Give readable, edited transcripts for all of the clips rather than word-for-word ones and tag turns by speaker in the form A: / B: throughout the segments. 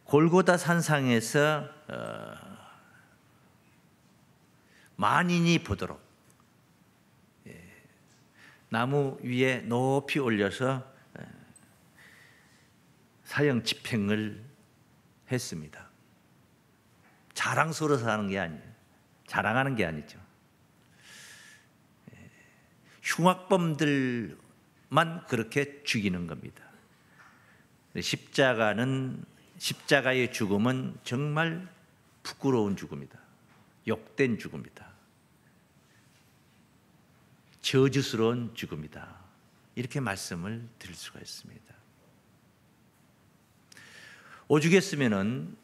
A: 골고다 산상에서 만인이 보도록 나무 위에 높이 올려서 사형 집행을 했습니다. 자랑스러워서 하는 게 아니에요. 자랑하는 게 아니죠. 흉악범들만 그렇게 죽이는 겁니다. 십자가의 죽음은 정말 부끄러운 죽음이다. 욕된 죽음이다. 저주스러운 죽음이다. 이렇게 말씀을 드릴 수가 있습니다. 오죽했으면은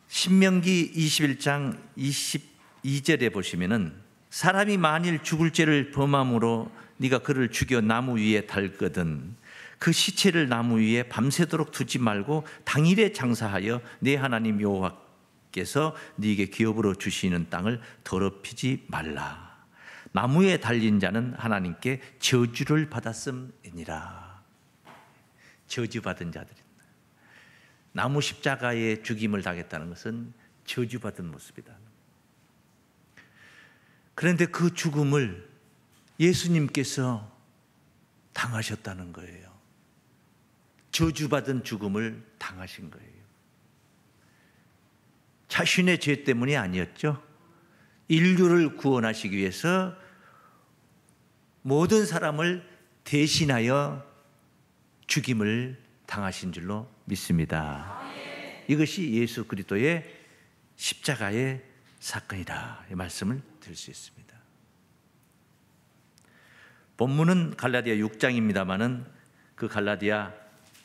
A: 신명기 21장 22절에 보시면은 사람이 만일 죽을 죄를 범함으로 네가 그를 죽여 나무 위에 달거든 그 시체를 나무 위에 밤새도록 두지 말고 당일에 장사하여 네 하나님 여호와께서 네게 기업으로 주시는 땅을 더럽히지 말라. 나무에 달린 자는 하나님께 저주를 받았음이니라. 저주받은 자들입니다. 나무 십자가에 죽임을 당했다는 것은 저주받은 모습이다. 그런데 그 죽음을 예수님께서 당하셨다는 거예요. 저주받은 죽음을 당하신 거예요. 자신의 죄 때문이 아니었죠. 인류를 구원하시기 위해서 모든 사람을 대신하여 죽임을 당하신 줄로 믿습니다. 이것이 예수 그리스도의 십자가의 사건이다. 이 말씀을 드릴 수 있습니다. 본문은 갈라디아 6장입니다마는 그 갈라디아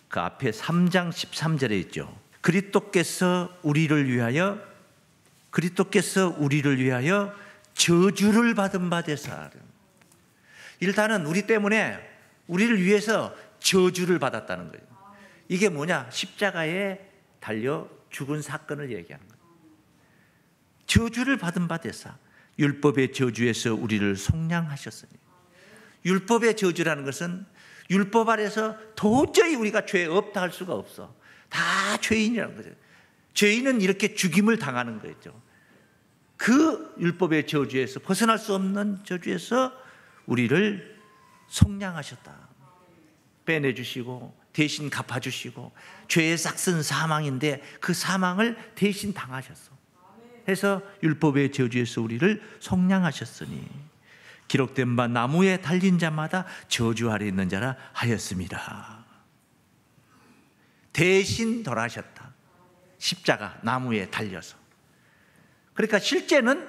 A: 그 앞에 3장 13절에 있죠. 그리스도께서 우리를 위하여 저주를 받은 바 되사. 일단은 우리 때문에 우리를 위해서 저주를 받았다는 거예요. 이게 뭐냐? 십자가에 달려 죽은 사건을 얘기하는 거예요. 저주를 받은 바 되사. 율법의 저주에서 우리를 속량하셨으니. 율법의 저주라는 것은 율법 아래서 도저히 우리가 죄 없다 할 수가 없어. 다 죄인이라는 거죠. 죄인은 이렇게 죽임을 당하는 거죠. 그 율법의 저주에서 벗어날 수 없는 저주에서 우리를 속량하셨다. 빼내주시고 대신 갚아주시고 죄의 싹슨 사망인데 그 사망을 대신 당하셨어. 해서 율법의 저주에서 우리를 속량하셨으니 기록된 바 나무에 달린 자마다 저주 아래 있는 자라 하였습니다. 대신 덜하셨다. 십자가 나무에 달려서. 그러니까 실제는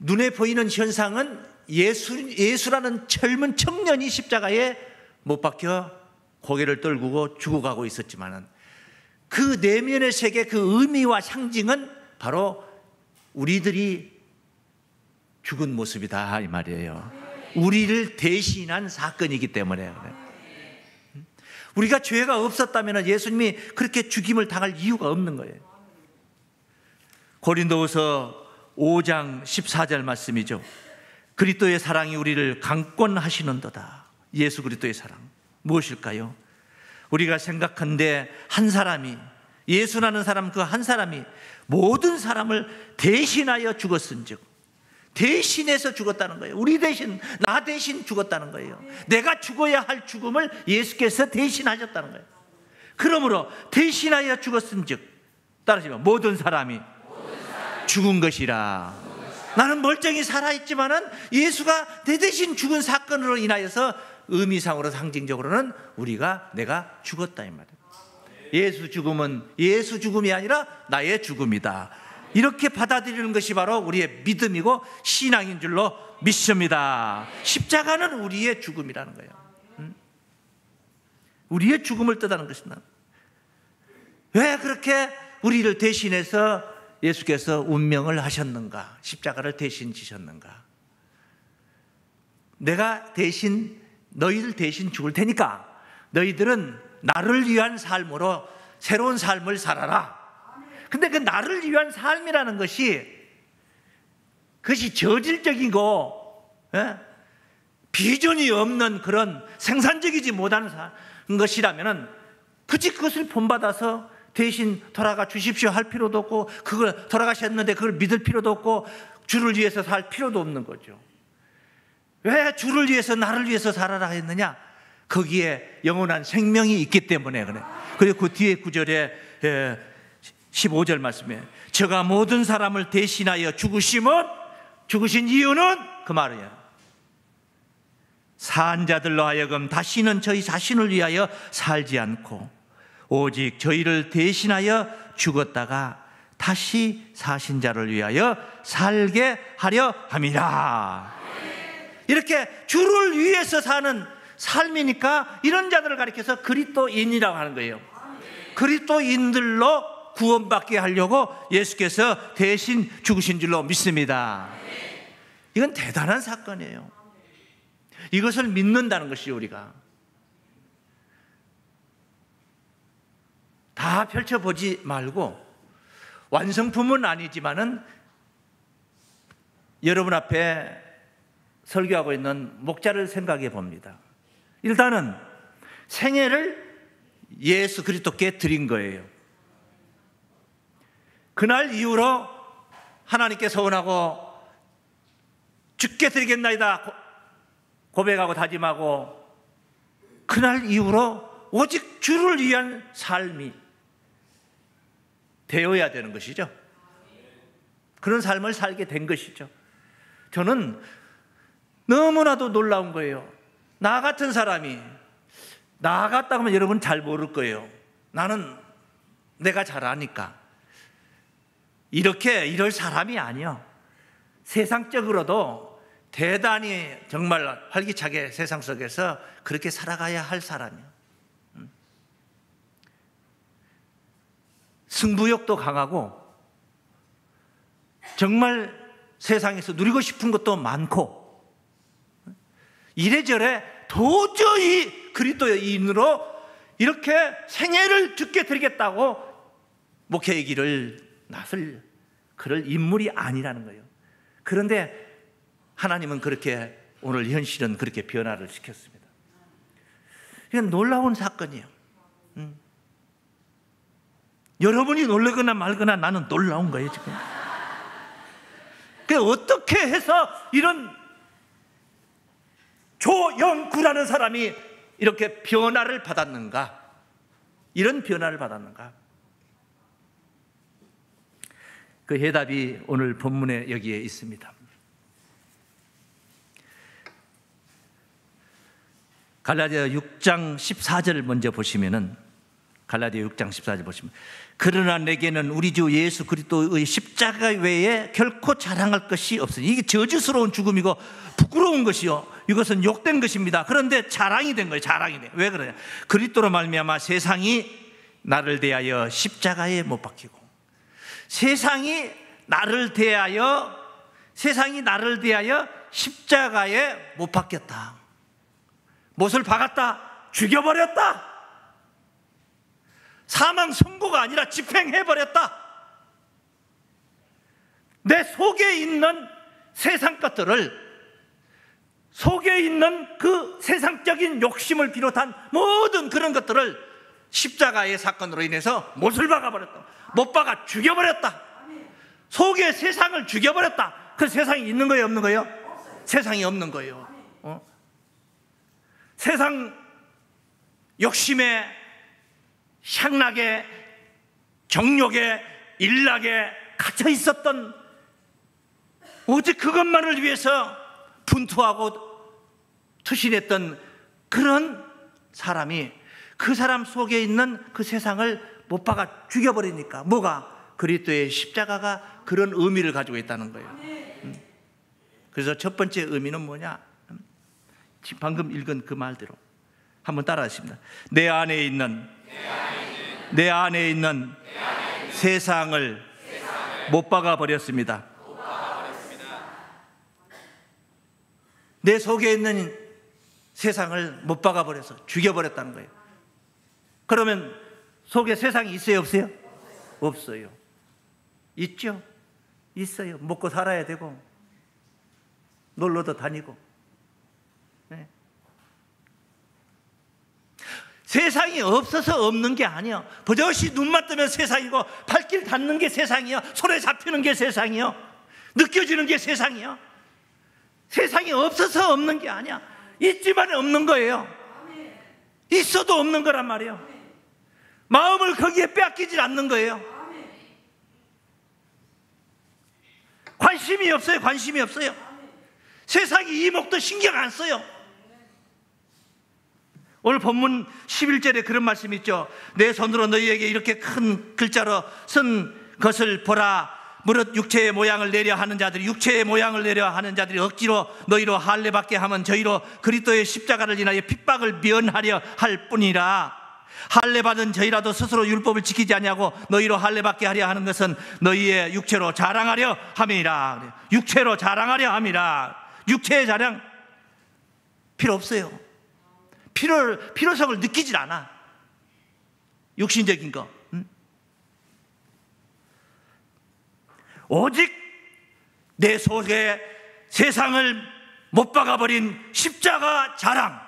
A: 눈에 보이는 현상은 예수라는 젊은 청년이 십자가에 못 박혀 고개를 떨구고 죽어가고 있었지만은 그 내면의 세계 그 의미와 상징은 바로 우리들이 죽은 모습이다 이 말이에요. 우리를 대신한 사건이기 때문에 우리가 죄가 없었다면 예수님이 그렇게 죽임을 당할 이유가 없는 거예요. 고린도후서 5장 14절 말씀이죠. 그리스도의 사랑이 우리를 강권하시는도다. 예수 그리스도의 사랑 무엇일까요? 우리가 생각한데 한 사람이 예수라는 사람 그 한 사람이 모든 사람을 대신하여 죽었은즉 대신해서 죽었다는 거예요. 우리 대신 나 대신 죽었다는 거예요. 내가 죽어야 할 죽음을 예수께서 대신하셨다는 거예요. 그러므로 대신하여 죽었은즉 따라하시면 모든 사람이 죽은 것이라. 나는 멀쩡히 살아있지만은 예수가 내 대신 죽은 사건으로 인하여서 의미상으로 상징적으로는 내가 죽었다 이 말이에요. 예수 죽음은 예수 죽음이 아니라 나의 죽음이다. 이렇게 받아들이는 것이 바로 우리의 믿음이고 신앙인 줄로 믿습니다. 십자가는 우리의 죽음이라는 거예요. 우리의 죽음을 뜻하는 것입니다. 왜 그렇게 우리를 대신해서 예수께서 운명을 하셨는가? 십자가를 대신 지셨는가? 내가 대신 너희들 대신 죽을 테니까 너희들은 나를 위한 삶으로 새로운 삶을 살아라. 근데 그 나를 위한 삶이라는 것이 그것이 저질적이고 비전이 없는 그런 생산적이지 못한 것이라면 굳이 그것을 본받아서 대신 돌아가 주십시오 할 필요도 없고, 그걸 돌아가셨는데 그걸 믿을 필요도 없고, 주를 위해서 살 필요도 없는 거죠. 왜 주를 위해서, 나를 위해서 살아라 했느냐? 거기에 영원한 생명이 있기 때문에 그래. 그리고 그 뒤에 구절에 15절 말씀에 저가 모든 사람을 대신하여 죽으신 이유는 그 말이에요. 산 자들로 하여금 다시는 저희 자신을 위하여 살지 않고 오직 저희를 대신하여 죽었다가 다시 사신 자를 위하여 살게 하려 함이라. 이렇게 주를 위해서 사는 삶이니까 이런 자들을 가리켜서 그리스도인이라고 하는 거예요. 그리스도인들로 구원받게 하려고 예수께서 대신 죽으신 줄로 믿습니다. 이건 대단한 사건이에요. 이것을 믿는다는 것이 우리가 다 펼쳐보지 말고, 완성품은 아니지만은 여러분 앞에 설교하고 있는 목자를 생각해 봅니다. 일단은 생애를 예수 그리스도께 드린 거예요. 그날 이후로 하나님께 서원하고 죽게 드리겠나이다 고백하고 다짐하고, 그날 이후로 오직 주를 위한 삶이 되어야 되는 것이죠. 그런 삶을 살게 된 것이죠. 저는 너무나도 놀라운 거예요. 나 같은 사람이, 나 같다고 하면 여러분 잘 모를 거예요. 나는 내가 잘 아니까. 이럴 사람이 아니요. 세상적으로도 대단히 정말 활기차게 세상 속에서 그렇게 살아가야 할 사람이요. 승부욕도 강하고 정말 세상에서 누리고 싶은 것도 많고, 이래저래 도저히 그리스도인으로 이렇게 생애를 죽게 드리겠다고 목회의 길을 나설 그럴 인물이 아니라는 거예요. 그런데 하나님은 그렇게, 오늘 현실은 그렇게 변화를 시켰습니다. 이건 놀라운 사건이에요. 여러분이 놀라거나 말거나 나는 놀라운 거예요 지금. 어떻게 해서 이런 조영구라는 사람이 이렇게 변화를 받았는가? 이런 변화를 받았는가? 그 해답이 오늘 본문에 여기에 있습니다. 갈라디아 6장 14절을 먼저 보시면은, 갈라디아 6장 14절 보시면, 그러나 내게는 우리 주 예수 그리스도의 십자가 외에 결코 자랑할 것이 없으니, 이게 저주스러운 죽음이고 부끄러운 것이요, 이것은 욕된 것입니다. 그런데 자랑이 된 거예요. 자랑이 돼. 왜 그러냐? 그리스도로 말미암아 세상이 나를 대하여 십자가에 못 박히고, 세상이 나를 대하여 십자가에 못 박혔다. 못을 박았다. 죽여버렸다. 사망 선고가 아니라 집행해버렸다. 내 속에 있는 세상 것들을, 속에 있는 그 세상적인 욕심을 비롯한 모든 그런 것들을 십자가의 사건으로 인해서 못을 박아버렸다. 못 박아 죽여버렸다. 속에 세상을 죽여버렸다. 그 세상이 있는 거예요, 없는 거예요? 세상이 없는 거예요. 세상 욕심에, 향락에, 정욕에, 일락에 갇혀 있었던, 오직 그것만을 위해서 분투하고 투신했던 그런 사람이, 그 사람 속에 있는 그 세상을 못 박아 죽여버리니까, 뭐가? 그리스도의 십자가가 그런 의미를 가지고 있다는 거예요. 그래서 첫 번째 의미는 뭐냐? 방금 읽은 그 말대로 한번 따라하십니다. 내 안에 있는 세상을 못 박아 버렸습니다. 내 속에 있는 세상을 못 박아 버려서 죽여버렸다는 거예요. 그러면 속에 세상이 있어요, 없어요? 없어요. 있죠? 있어요. 먹고 살아야 되고 놀러도 다니고. 네. 세상이 없어서 없는 게 아니야. 버젓이 눈만 뜨면 세상이고 발길 닿는 게 세상이야. 손에 잡히는 게 세상이야. 느껴지는 게 세상이야. 세상이 없어서 없는 게 아니야. 있지만 없는 거예요. 있어도 없는 거란 말이에요. 마음을 거기에 빼앗기질 않는 거예요. 관심이 없어요. 관심이 없어요. 세상이 이목도 신경 안 써요. 오늘 본문 11절에 그런 말씀이 있죠. 내 손으로 너희에게 이렇게 큰 글자로 쓴 것을 보라. 무릇 육체의 모양을 내려 하는 자들이, 육체의 모양을 내려 하는 자들이 억지로 너희로 할례받게 하면 저희로 그리스도의 십자가를 인하여 핍박을 면하려 할 뿐이라. 할례받은 저희라도 스스로 율법을 지키지 아니하고 너희로 할례받게 하려 하는 것은 너희의 육체로 자랑하려 함이라. 육체로 자랑하려 함이라. 육체의 자랑 필요 없어요. 필요성을 느끼질 않아. 육신적인 거. 오직 내 속에 세상을 못 박아버린 십자가 자랑,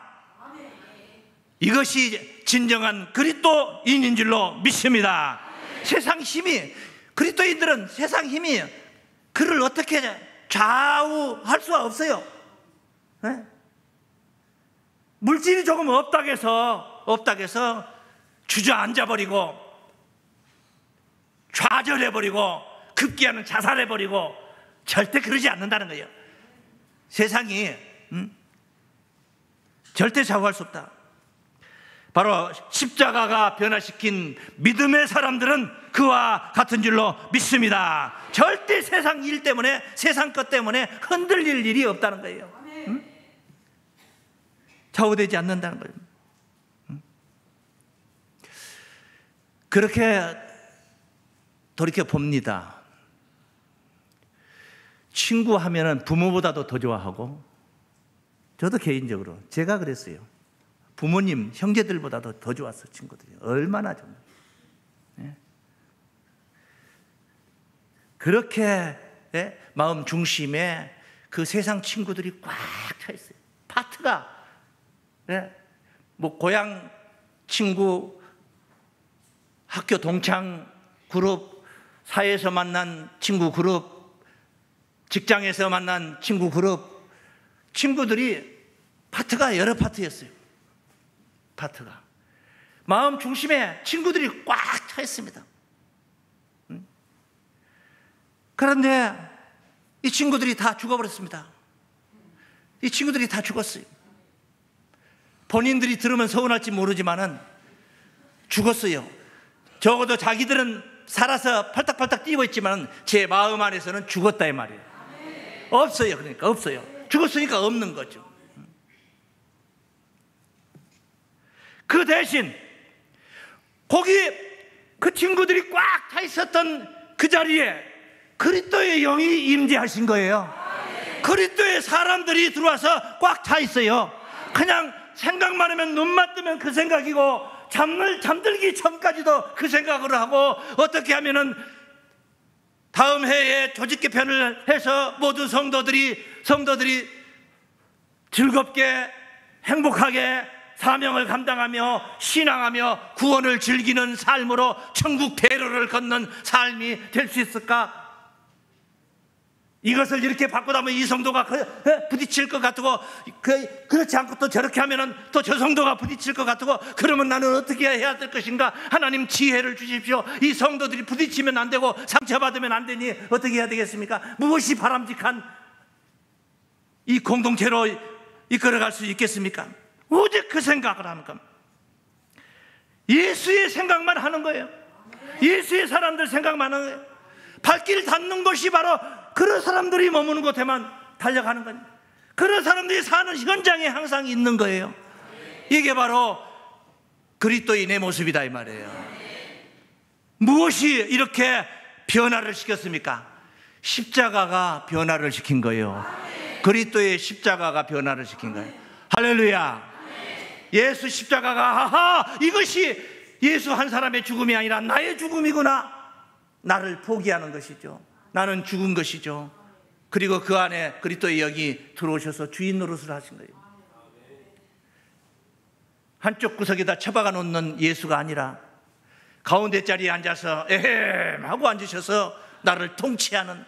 A: 이것이 진정한 그리스도인인 줄로 믿습니다. 세상 힘이, 그리스도인들은 세상 힘이 그를 어떻게 좌우할 수가 없어요. 네? 물질이 조금 없다고 해서 주저앉아버리고 좌절해버리고 급기야는 자살해버리고 절대 그러지 않는다는 거예요. 세상이 절대 좌우할 수 없다. 바로 십자가가 변화시킨 믿음의 사람들은 그와 같은 줄로 믿습니다. 절대 세상 일 때문에, 세상 것 때문에 흔들릴 일이 없다는 거예요. 좌우되지 않는다는 거예요. 그렇게 돌이켜 봅니다. 친구 하면은 부모보다도 더 좋아하고, 저도 개인적으로 제가 그랬어요. 부모님, 형제들보다도 더 좋았어. 친구들이 얼마나 좀. 그렇게 마음 중심에 그 세상 친구들이 꽉 차 있어요. 파트가 뭐 고향 친구, 학교 동창 그룹, 사회에서 만난 친구 그룹, 직장에서 만난 친구 그룹, 친구들이 파트가 여러 파트였어요. 파트가 마음 중심에 친구들이 꽉 차 있습니다. 그런데 이 친구들이 다 죽어버렸습니다. 이 친구들이 다 죽었어요. 본인들이 들으면 서운할지 모르지만은 죽었어요. 적어도 자기들은 살아서 팔딱팔딱 뛰고 있지만 제 마음 안에서는 죽었다 이 말이에요. 없어요. 그러니까 없어요. 죽었으니까 없는 거죠. 그 대신 거기 그 친구들이 꽉 차 있었던 그 자리에 그리스도의 영이 임재하신 거예요. 그리스도의 사람들이 들어와서 꽉 차 있어요. 그냥 생각만 하면, 눈만 뜨면 그 생각이고, 잠들기 전까지도 그 생각을 하고, 어떻게 하면은 다음 해에 조직 개편을 해서 모든 성도들이 즐겁게 행복하게 사명을 감당하며 신앙하며 구원을 즐기는 삶으로 천국 대로를 걷는 삶이 될 수 있을까? 이것을 이렇게 바꾸다 보면 이 성도가 부딪힐 것 같고, 그렇지 않고 또 저렇게 하면 또 저 성도가 부딪힐 것 같고, 그러면 나는 어떻게 해야 될 것인가? 하나님 지혜를 주십시오. 이 성도들이 부딪히면 안 되고 상처받으면 안 되니 어떻게 해야 되겠습니까? 무엇이 바람직한 이 공동체로 이끌어갈 수 있겠습니까? 오직 그 생각을 하는 겁니다. 예수의 생각만 하는 거예요. 예수의 사람들 생각만 하는 거예요. 발길 닿는 것이 바로 그런 사람들이 머무는 곳에만 달려가는 겁니다. 그런 사람들이 사는 현장에 항상 있는 거예요. 이게 바로 그리스도인의 모습이다 이 말이에요. 무엇이 이렇게 변화를 시켰습니까? 십자가가 변화를 시킨 거예요. 그리스도의 십자가가 변화를 시킨 거예요. 할렐루야. 예수 십자가가 이것이 예수 한 사람의 죽음이 아니라 나의 죽음이구나. 나를 포기하는 것이죠. 나는 죽은 것이죠. 그리고 그 안에 그리스도의 영이 들어오셔서 주인 노릇을 하신 거예요. 한쪽 구석에다 처박아 놓는 예수가 아니라 가운데 자리에 앉아서 에헴 하고 앉으셔서 나를 통치하는,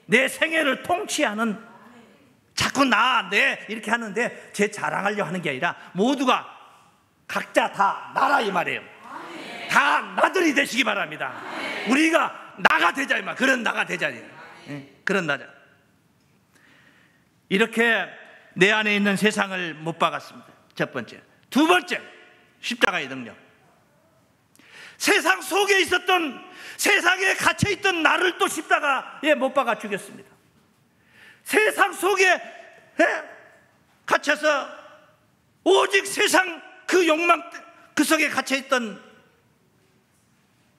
A: 내 생애를 통치하는, 자꾸 내 이렇게 하는데 제 자랑하려고 하는 게 아니라 모두가 각자 다 나라 이 말이에요. 다 나들이 되시기 바랍니다. 우리가 나가 되자 이 말. 그런 나가 되자. 그런 나자. 이렇게 내 안에 있는 세상을 못 박았습니다. 첫 번째. 두 번째, 십자가의 능력. 세상 속에 있었던, 세상에 갇혀있던 나를 또 십자가에 못 박아 죽였습니다. 세상 속에 갇혀서 오직 세상 그 욕망 그 속에 갇혀있던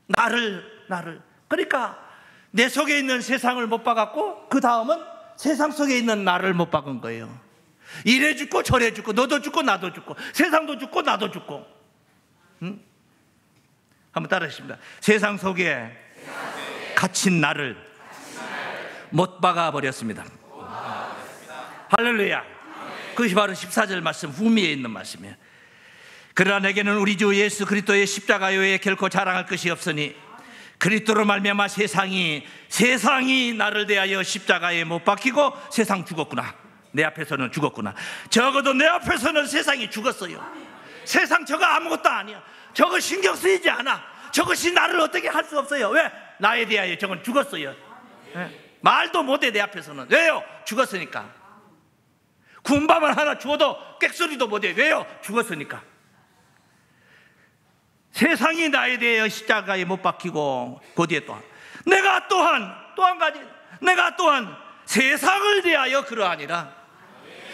A: 나를 그러니까 내 속에 있는 세상을 못 박았고 그 다음은 세상 속에 있는 나를 못 박은 거예요. 이래 죽고 저래 죽고 너도 죽고 나도 죽고 세상도 죽고 나도 죽고. 한번 따라하십니다. 세상 속에 갇힌 나를 못 박아 버렸습니다. 할렐루야. 그것이 바로 14절 말씀 후미에 있는 말씀이에요. 그러나 내게는 우리 주 예수 그리스도의 십자가 외에 결코 자랑할 것이 없으니 그리스도로 말미암아 세상이 나를 대하여 십자가에 못 박히고 세상 죽었구나. 내 앞에서는 죽었구나. 적어도 내 앞에서는 세상이 죽었어요. 세상 저거 아무것도 아니야. 저거 신경 쓰이지 않아. 저것이 나를 어떻게 할 수 없어요. 왜? 나에 대하여 저건 죽었어요. 말도 못해 내 앞에서는. 왜요? 죽었으니까. 군밤을 하나 주어도 꽥소리도 못해. 왜요? 죽었으니까. 세상이 나에 대하여 십자가에 못 박히고 그 뒤에 내가 또한 세상을 대하여 그러하니라.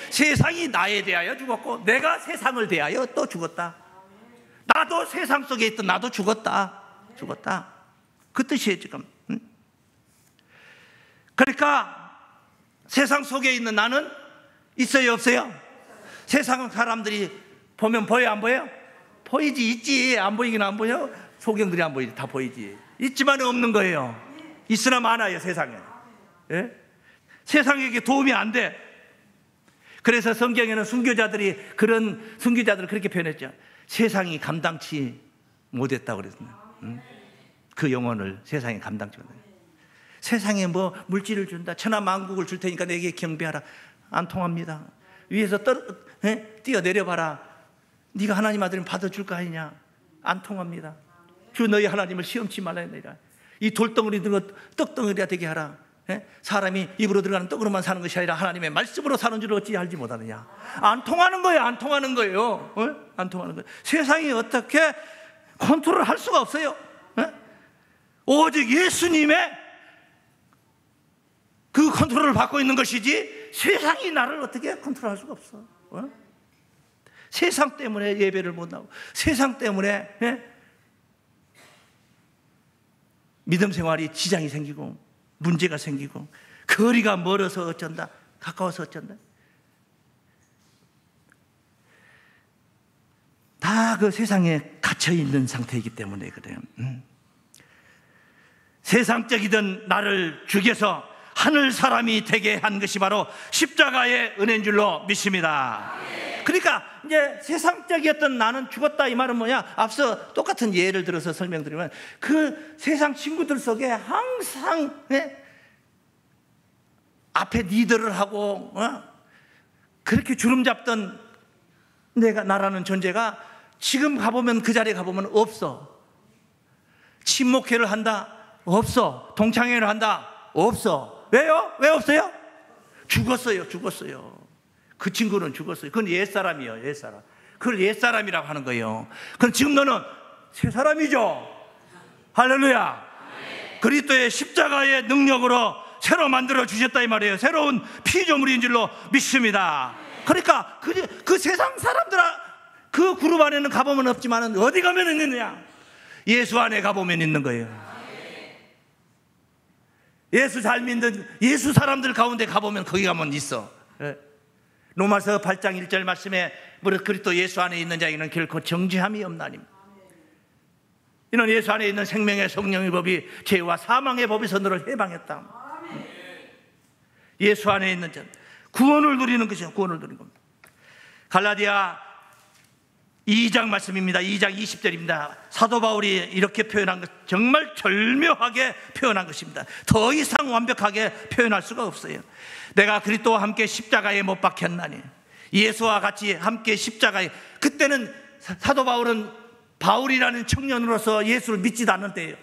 A: 세상이 나에 대하여 죽었고 내가 세상을 대하여 또 죽었다. 나도 세상 속에 있던 나도 죽었다. 그 뜻이에요 지금. 그러니까 세상 속에 있는 나는 있어요 없어요? 세상 사람들이 보면 보여 안 보여요? 보이지. 있지. 안 보이긴 안 보여? 소경들이 안 보이지. 다 보이지. 있지만 없는 거예요. 있으나 많아요 세상에. 예? 세상에게 도움이 안 돼. 그래서 성경에는 순교자들을 그렇게 표현했죠. 세상이 감당치 못했다고 그랬어요. 그 영혼을 세상에 감당치 못했어요. 세상에 뭐 물질을 준다, 천하만국을 줄 테니까 내게 경배하라. 안 통합니다. 위에서 뛰어내려봐라. 네가 하나님 아들이면 받아줄 거 아니냐. 안 통합니다. 주 너희 하나님을 시험치 말라 했느니라. 이 돌덩어리 든 것 떡덩어리가 되게 하라. 사람이 입으로 들어가는 떡으로만 사는 것이 아니라 하나님의 말씀으로 사는 줄 어찌 알지 못하느냐. 안 통하는 거예요. 안 통하는 거예요. 안 통하는 거예요. 세상이 어떻게 컨트롤 할 수가 없어요. 오직 예수님의 그 컨트롤을 받고 있는 것이지 세상이 나를 어떻게 컨트롤할 수가 없어. 세상 때문에 예배를 못 나오고 세상 때문에 믿음 생활이 지장이 생기고 문제가 생기고 거리가 멀어서 어쩐다, 가까워서 어쩐다. 다 그 세상에 갇혀있는 상태이기 때문에 그래요. 세상적이던 나를 죽여서 하늘 사람이 되게 한 것이 바로 십자가의 은혜인 줄로 믿습니다. 그러니까 이제 세상적이었던 나는 죽었다 이 말은 뭐냐? 앞서 똑같은 예를 들어서 설명드리면 그 세상 친구들 속에 항상 앞에 리더를 하고 그렇게 주름 잡던 나라는 존재가 지금 가보면 그 자리에 가보면 없어. 친목회를 한다? 없어. 동창회를 한다? 없어. 왜요? 왜 없어요? 죽었어요. 그 친구는 죽었어요. 그건 옛사람이에요. 옛사람. 그걸 옛사람이라고 하는 거예요. 그럼 지금 너는 새사람이죠. 할렐루야. 그리스도의 십자가의 능력으로 새로 만들어 주셨다 이 말이에요. 새로운 피조물인 줄로 믿습니다. 그러니까 그 세상 사람들 그 그룹 안에는 가보면 없지만 어디 가면 있느냐? 예수 안에 가보면 있는 거예요. 예수 잘 믿는 예수 사람들 가운데 가보면 거기 가면 있어. 로마서 8장 1절 말씀에 무릇 그리스도 예수 안에 있는 자에게는 결코 정죄함이 없나니 이는 예수 안에 있는 생명의 성령의 법이 죄와 사망의 법에서 너를 해방했다. 예수 안에 있는 자 구원을 누리는 것이죠. 구원을 누리는 겁니다. 갈라디아
B: 2장 말씀입니다. 2장 20절입니다. 사도 바울이 이렇게 표현한 것, 정말 절묘하게 표현한 것입니다. 더 이상 완벽하게 표현할 수가 없어요. 내가 그리스도와 함께 십자가에 못 박혔나니, 예수와 같이 함께 십자가에. 그때는 사도 바울은 바울이라는 청년으로서 예수를 믿지도 않을 때예요.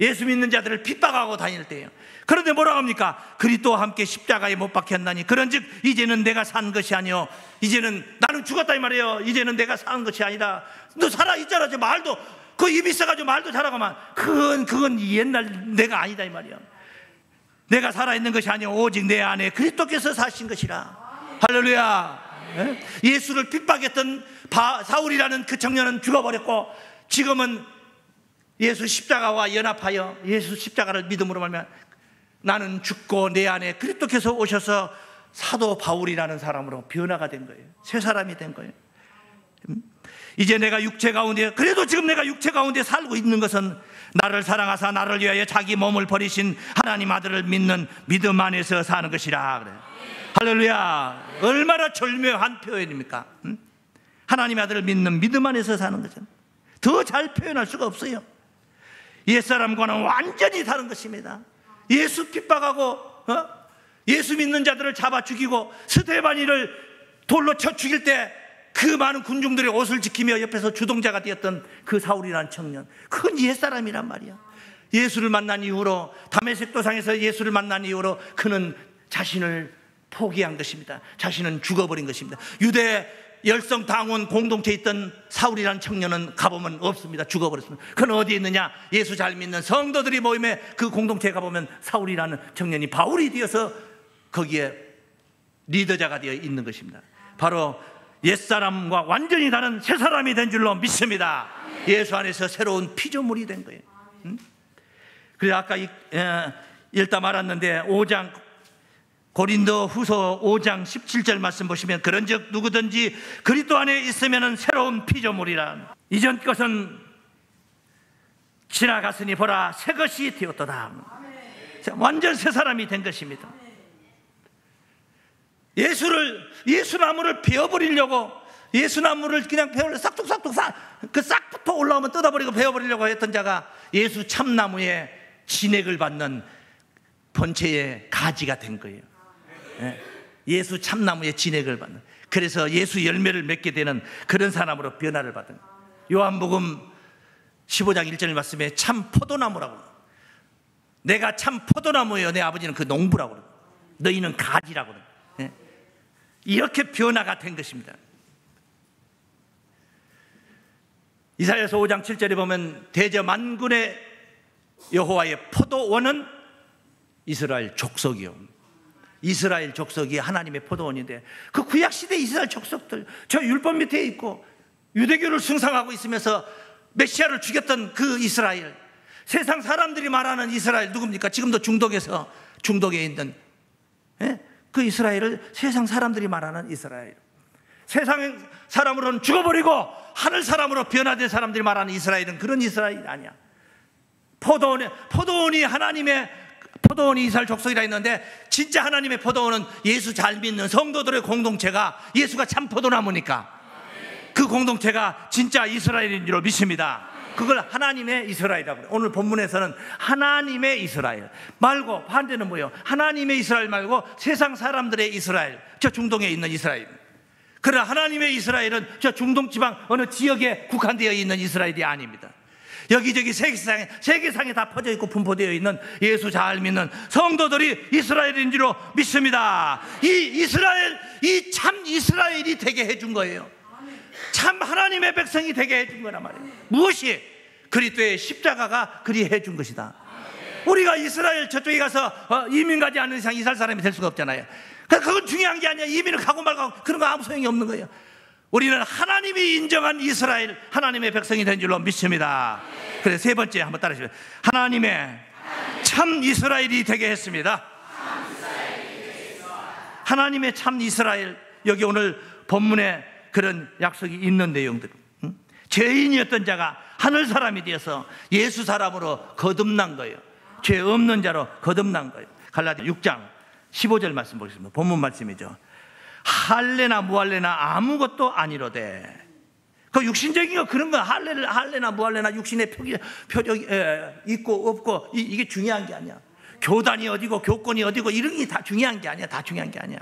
B: 예수 믿는 자들을 핍박하고 다닐 때예요. 그런데 뭐라고 합니까? 그리스도와 함께 십자가에 못 박혔나니 그런즉 이제는 내가 산 것이 아니요, 이제는 나는 죽었다 이 말이에요. 이제는 내가 산 것이 아니라. 너 살아있잖아. 저 말도 그 입 있어가지고 말도 잘하고만. 그건 옛날 내가 아니다 이 말이에요. 내가 살아있는 것이 아니요 오직 내 안에 그리스도께서 사신 것이라. 할렐루야. 예수를 핍박했던 사울이라는 그 청년은 죽어버렸고, 지금은 예수 십자가와 연합하여 예수 십자가를 믿음으로 말면 나는 죽고 내 안에 그리스도께서 오셔서 사도 바울이라는 사람으로 변화가 된 거예요. 새 사람이 된 거예요. 이제 내가 육체 가운데, 그래도 지금 내가 육체 가운데 살고 있는 것은 나를 사랑하사 나를 위하여 자기 몸을 버리신 하나님 아들을 믿는 믿음 안에서 사는 것이라 그래요. 할렐루야. 얼마나 절묘한 표현입니까? 하나님 아들을 믿는 믿음 안에서 사는 거죠. 더 잘 표현할 수가 없어요. 옛사람과는 완전히 다른 것입니다. 예수 핍박하고 예수 믿는 자들을 잡아 죽이고 스데반이를 돌로 쳐 죽일 때 그 많은 군중들의 옷을 지키며 옆에서 주동자가 되었던 그 사울이라는 청년, 그건 옛사람이란 말이야. 예수를 만난 이후로, 다메섹 도상에서 예수를 만난 이후로 그는 자신을 포기한 것입니다. 자신은 죽어버린 것입니다. 유대 열성 당원 공동체에 있던 사울이라는 청년은 가보면 없습니다. 죽어버렸습니다. 그는 어디에 있느냐? 예수 잘 믿는 성도들이 모임에 그 공동체에 가보면 사울이라는 청년이 바울이 되어서 거기에 리더자가 되어 있는 것입니다. 바로 옛사람과 완전히 다른 새사람이 된 줄로 믿습니다. 예수 안에서 새로운 피조물이 된 거예요. 그래서 아까 읽다 말았는데 5장 고린도 후서 5장 17절 말씀 보시면, 그런즉 누구든지 그리스도 안에 있으면 새로운 피조물이라. 이전 것은 지나갔으니 보라 새 것이 되었도다. 완전 새 사람이 된 것입니다. 예수나무를 베어버리려고, 예수나무를 그냥 베어버리려고 싹둑싹둑 그 싹부터 올라오면 뜯어버리고 베어버리려고 했던 자가 예수 참나무의 진액을 받는 본체의 가지가 된 거예요. 예수 참나무의 진액을 받는, 그래서 예수 열매를 맺게 되는 그런 사람으로 변화를 받은. 요한복음 15장 1절 말씀에 참 포도나무라고, 내가 참 포도나무예요, 내 아버지는 그 농부라고 그러고 너희는 가지라고 그러고, 이렇게 변화가 된 것입니다. 이사야서 5장 7절에 보면 대저 만군의 여호와의 포도원은 이스라엘 족속이요. 이스라엘 족속이 하나님의 포도원인데, 그 구약시대 이스라엘 족속들, 저 율법 밑에 있고 유대교를 숭상하고 있으면서 메시아를 죽였던 그 이스라엘, 세상 사람들이 말하는 이스라엘 누굽니까? 지금도 중동에 있는 그 이스라엘을 세상 사람들이 말하는 이스라엘, 세상 사람으로는 죽어버리고 하늘 사람으로 변화된 사람들이 말하는 이스라엘은 그런 이스라엘이 아니야. 포도원이 하나님의 포도원이 이스라엘 족속이라 했는데, 진짜 하나님의 포도원은 예수 잘 믿는 성도들의 공동체가, 예수가 참 포도나무니까 그 공동체가 진짜 이스라엘인 줄 믿습니다. 그걸 하나님의 이스라엘이라고 해요. 오늘 본문에서는 하나님의 이스라엘 말고, 반대는 뭐예요? 하나님의 이스라엘 말고 세상 사람들의 이스라엘, 저 중동에 있는 이스라엘. 그러나 하나님의 이스라엘은 저 중동 지방 어느 지역에 국한되어 있는 이스라엘이 아닙니다. 여기저기 세계상에 다 퍼져 있고 분포되어 있는 예수 잘 믿는 성도들이 이스라엘인 줄 믿습니다. 이 참 이스라엘이 되게 해준 거예요. 참 하나님의 백성이 되게 해준 거란 말이에요. 무엇이? 그리스도의 십자가가 그리 해준 것이다. 우리가 이스라엘 저쪽에 가서 이민 가지 않는 이상 이스라엘 사람이 될 수가 없잖아요. 그건 중요한 게 아니야. 이민을 가고 말고 그런 거 아무 소용이 없는 거예요. 우리는 하나님이 인정한 이스라엘, 하나님의 백성이 된 줄로 믿습니다. 그래서 세 번째 한번 따라하시면, 하나님의 참 이스라엘이 되게 했습니다. 하나님의 참 이스라엘, 여기 오늘 본문에 그런 약속이 있는 내용들. 죄인이었던 자가 하늘 사람이 되어서 예수 사람으로 거듭난 거예요. 죄 없는 자로 거듭난 거예요. 갈라디아 6장 15절 말씀 보겠습니다. 본문 말씀이죠. 할례나 무할례나 아무것도 아니로되 그 육신적인 거 그런 거 할래나 무할래나 육신의 표적 있고 없고 이게 중요한 게 아니야. 교단이 어디고 교권이 어디고 이런 게 다 중요한 게 아니야. 다 중요한 게 아니야.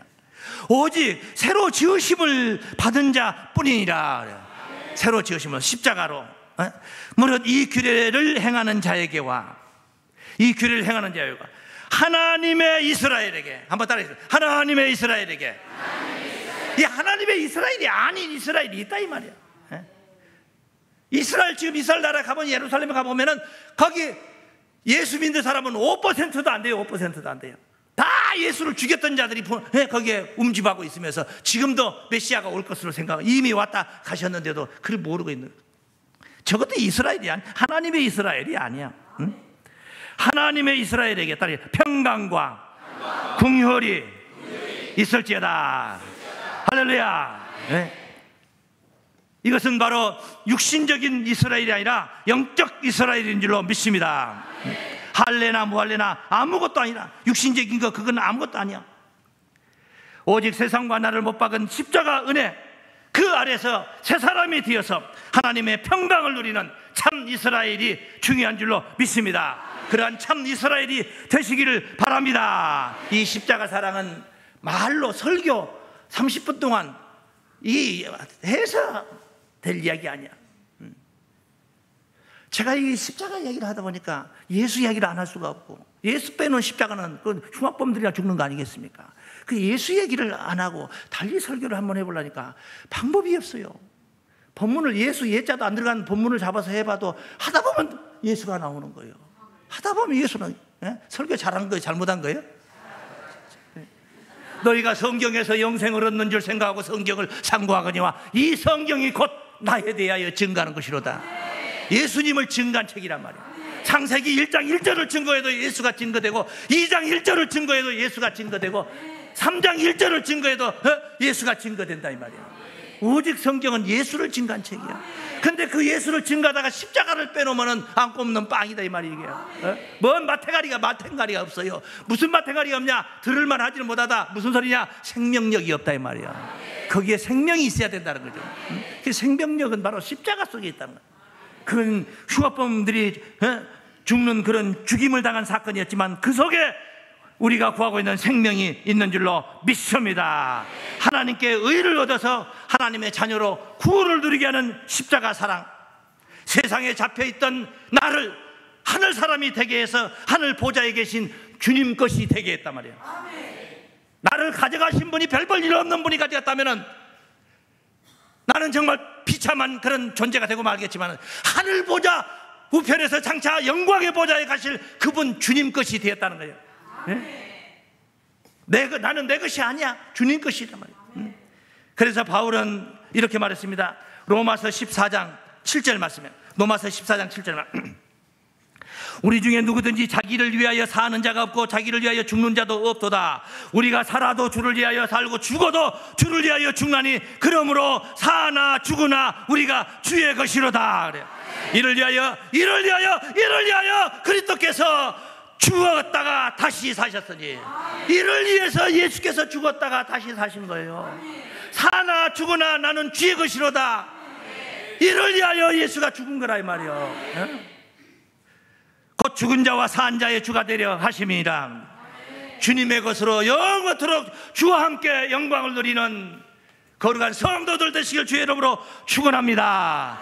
B: 오직 새로 지으심을 받은 자뿐이니라. 새로 지으심을 십자가로. 무릇 이 규례를 행하는 자에게와 이 규례를 행하는 자에게와 하나님의 이스라엘에게, 한번 따라해주세요. 하나님의 이스라엘에게. 이 하나님의 이스라엘이 아닌 이스라엘이 있다 이 말이야. 이스라엘, 지금 이스라엘 나라에 가보면, 예루살렘에 가보면은 거기 예수 믿는 사람은 5%도 안 돼요. 5%도 안 돼요. 다 예수를 죽였던 자들이 거기에 움집하고 있으면서 지금도 메시아가 올 것으로 생각하고 이미 왔다 가셨는데도 그걸 모르고 있는 거예요. 저것도 이스라엘이 아니야. 하나님의 이스라엘이 아니야. 응? 하나님의 이스라엘에게 따르 평강과 긍휼이 있을지어다. 할렐루야. 네. 이것은 바로 육신적인 이스라엘이 아니라 영적 이스라엘인 줄로 믿습니다. 할래나 무할래나 아무것도 아니라 육신적인 거 그건 아무것도 아니야. 오직 세상과 나를 못 박은 십자가 은혜, 그 아래서 새 사람이 되어서 하나님의 평강을 누리는 참 이스라엘이 중요한 줄로 믿습니다. 그러한 참 이스라엘이 되시기를 바랍니다. 이 십자가 사랑은 말로 설교 30분 동안 해서 될 이야기 아니야. 제가 이 십자가 이야기를 하다 보니까 예수 이야기를 안 할 수가 없고, 예수 빼놓은 십자가는 그 흉악범들이나 죽는 거 아니겠습니까? 그 예수 얘기를 안 하고 달리 설교를 한번 해보려니까 방법이 없어요. 본문을, 예수 예자도 안 들어간 본문을 잡아서 해봐도 하다 보면 예수가 나오는 거예요. 하다 보면 예수는, 설교 잘한 거예요? 잘못한 거예요? 너희가 성경에서 영생을 얻는 줄 생각하고 성경을 상고하거니와 이 성경이 곧 나에 대하여 증거하는 것이로다. 예수님을 증거한 책이란 말이야. 창세기 1장 1절을 증거해도 예수가 증거되고, 2장 1절을 증거해도 예수가 증거되고, 3장 1절을 증거해도 예수가 증거된다 이 말이야. 오직 성경은 예수를 증거한 책이야. 근데 그 예수를 증거하다가 십자가를 빼놓으면 안 꼽는 빵이다 이 말이에요. 뭔 마탱가리가 없어요. 무슨 마탱가리가 없냐? 들을만 하지는 못하다. 무슨 소리냐? 생명력이 없다 이 말이야. 거기에 생명이 있어야 된다는 거죠. 그 생명력은 바로 십자가 속에 있다는 거야. 그런 흉악범들이 죽는 그런 죽임을 당한 사건이었지만 그 속에 우리가 구하고 있는 생명이 있는 줄로 믿습니다. 하나님께 의를 얻어서 하나님의 자녀로 구원을 누리게 하는 십자가 사랑, 세상에 잡혀있던 나를 하늘 사람이 되게 해서 하늘 보좌에 계신 주님 것이 되게 했단 말이에요. 나를 가져가신 분이 별 볼 일 없는 분이 가져갔다면 나는 정말 비참한 그런 존재가 되고 말겠지만, 하늘 보좌 우편에서 장차 영광의 보좌에 가실 그분 주님 것이 되었다는 거예요. 나는 내 것이 아니야. 주님 것이란 말이에요. 그래서 바울은 이렇게 말했습니다. 로마서 14장 7절 말씀에, 로마서 14장 7절 말씀. 우리 중에 누구든지 자기를 위하여 사는 자가 없고 자기를 위하여 죽는 자도 없도다. 우리가 살아도 주를 위하여 살고 죽어도 주를 위하여 죽나니 그러므로 사나 죽으나 우리가 주의 것이로다. 그래요. 이를 위하여 그리스도께서 죽었다가 다시 사셨으니, 이를 위해서 예수께서 죽었다가 다시 사신 거예요. 사나 죽으나 나는 주의 것이로다. 이를 위하여 예수가 죽은 거라 이 말이요. 곧 죽은 자와 산 자의 주가 되려 하심이라. 주님의 것으로 영원토록 주와 함께 영광을 누리는 거룩한 성도들 되시길 주의 이름으로 축원합니다.